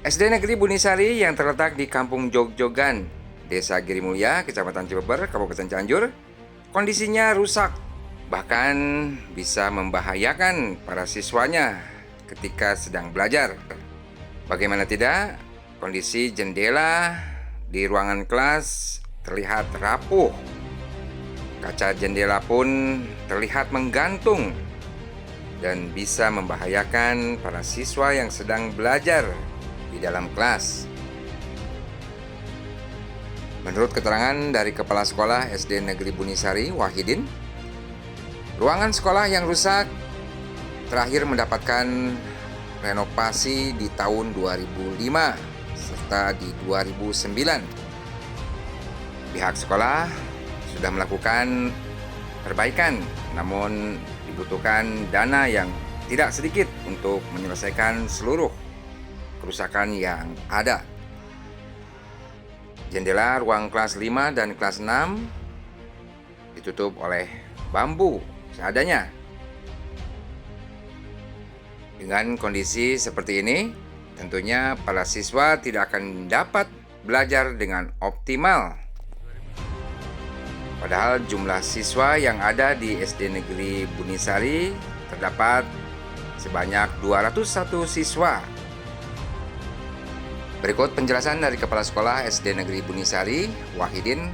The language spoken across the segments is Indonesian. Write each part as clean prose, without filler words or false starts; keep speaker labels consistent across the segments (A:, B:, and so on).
A: SD Negeri Bunisari yang terletak di Kampung Jogjogan, Desa Girimulya, Kecamatan Cibeber, Kabupaten Cianjur, kondisinya rusak, bahkan bisa membahayakan para siswanya ketika sedang belajar. Bagaimana tidak, kondisi jendela di ruangan kelas terlihat rapuh. Kaca jendela pun terlihat menggantung dan bisa membahayakan para siswa yang sedang belajar di dalam kelas. Menurut keterangan dari Kepala Sekolah SD Negeri Bunisari, Wahidin, ruangan sekolah yang rusak terakhir mendapatkan renovasi di tahun 2005 serta di 2009. Pihak sekolah sudah melakukan perbaikan, namun dibutuhkan dana yang tidak sedikit untuk menyelesaikan seluruh kerusakan yang ada. Jendela ruang kelas 5 dan kelas 6 ditutup oleh bambu seadanya. Dengan kondisi seperti ini, tentunya para siswa tidak akan dapat belajar dengan optimal. Padahal jumlah siswa yang ada di SD Negeri Bunisari terdapat sebanyak 201 siswa. Berikut penjelasan dari Kepala Sekolah SD Negeri Bunisari, Wahidin,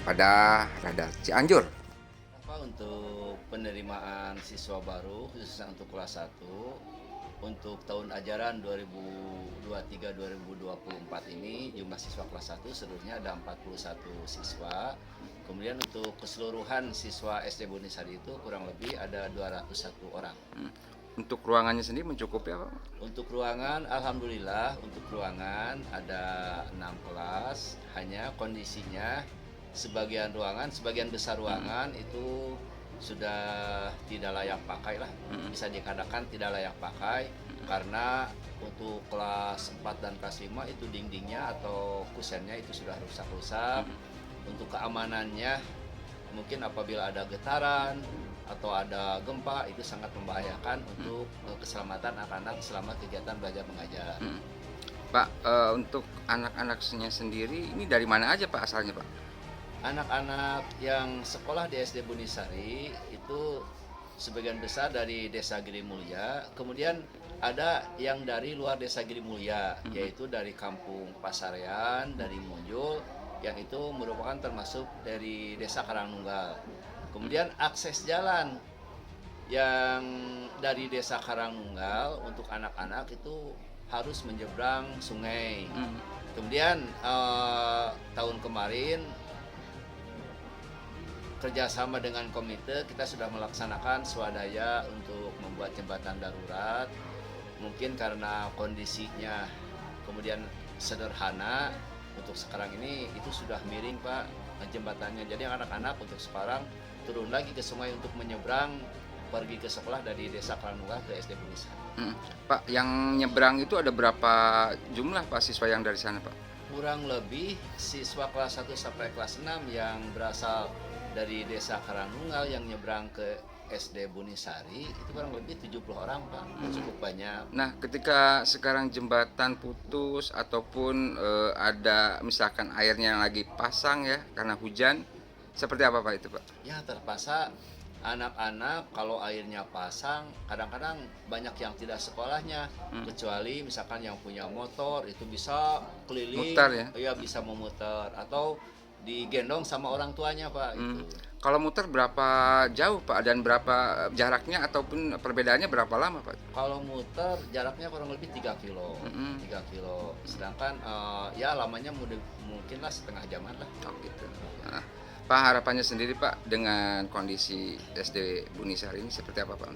A: kepada Radar Cianjur.
B: Untuk penerimaan siswa baru, khususnya untuk kelas 1, untuk tahun ajaran 2023-2024 ini, jumlah siswa kelas 1 seluruhnya ada 41 siswa. Kemudian untuk keseluruhan siswa SD Bunisari itu kurang lebih ada 201 orang.
A: Untuk ruangannya sendiri mencukupi apa?
B: Untuk ruangan, alhamdulillah untuk ruangan ada 6 kelas. Hanya kondisinya sebagian besar ruangan itu sudah tidak layak pakai lah. Bisa dikatakan tidak layak pakai karena untuk kelas 4 dan kelas 5 itu dindingnya atau kusennya itu sudah rusak-rusak. Untuk keamanannya mungkin apabila ada getaran atau ada gempa itu sangat membahayakan untuk keselamatan anak-anak selama kegiatan belajar mengajar.
A: Pak, untuk anak-anaknya sendiri ini dari mana aja Pak asalnya Pak?
B: Anak-anak yang sekolah di SD Bunisari itu sebagian besar dari Desa Girimulya, kemudian ada yang dari luar Desa Girimulya, yaitu dari Kampung Pasarean, dari Monjol, yang itu merupakan termasuk dari Desa Karangnunggal. Kemudian akses jalan yang dari Desa Karangnunggal untuk anak-anak itu harus menyeberang sungai. Kemudian tahun kemarin kerjasama dengan komite kita sudah melaksanakan swadaya untuk membuat jembatan darurat. Mungkin karena kondisinya kemudian sederhana, untuk sekarang ini itu sudah miring Pak jembatannya. Jadi anak-anak untuk sekarang turun lagi ke sungai untuk menyeberang pergi ke sekolah dari Desa Karangnunggal ke SD Bunisari.
A: Pak, yang nyebrang itu ada berapa jumlah Pak siswa yang dari sana Pak?
B: Kurang lebih siswa kelas 1 sampai kelas 6 yang berasal dari Desa Karangnunggal yang nyebrang ke SD Bunisari itu kurang lebih 70 orang Pak, cukup banyak.
A: Nah, ketika sekarang jembatan putus ataupun ada misalkan airnya yang lagi pasang ya karena hujan, seperti apa Pak itu Pak?
B: Ya terpaksa anak-anak kalau airnya pasang kadang-kadang banyak yang tidak sekolahnya, kecuali misalkan yang punya motor itu bisa keliling,
A: Mutar ya?
B: bisa memutar atau digendong sama orang tuanya Pak. Itu.
A: Kalau muter berapa jauh Pak dan berapa jaraknya ataupun perbedaannya berapa lama Pak?
B: Kalau muter jaraknya kurang lebih 3 kilo, 3 kilo. Sedangkan ya lamanya mungkin lah setengah jaman lah.
A: Oh gitu. Nah, Pak, harapannya sendiri Pak dengan kondisi SD Bunisari ini seperti apa Pak?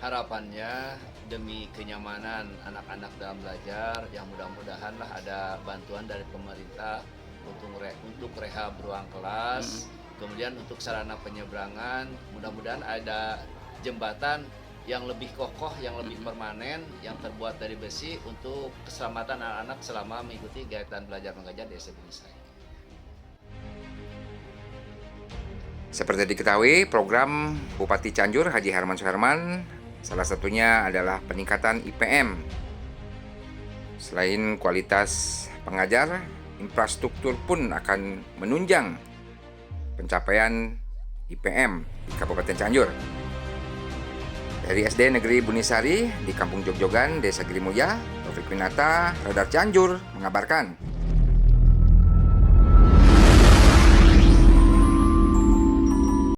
B: Harapannya demi kenyamanan anak-anak dalam belajar, yang mudah-mudahan lah ada bantuan dari pemerintah untuk rehab ruang kelas, kemudian untuk sarana penyeberangan, mudah-mudahan ada jembatan yang lebih kokoh, yang lebih permanen, yang terbuat dari besi untuk keselamatan anak-anak selama mengikuti kegiatan belajar mengajar di SD Bunisari.
A: Seperti diketahui, program Bupati Cianjur Haji Herman Suherman salah satunya adalah peningkatan IPM. Selain kualitas pengajar, infrastruktur pun akan menunjang pencapaian IPM di Kabupaten Cianjur. Dari SD Negeri Bunisari di Kampung Jogjogan, Desa Girimulya, Taufik Winata, Radar Cianjur mengabarkan.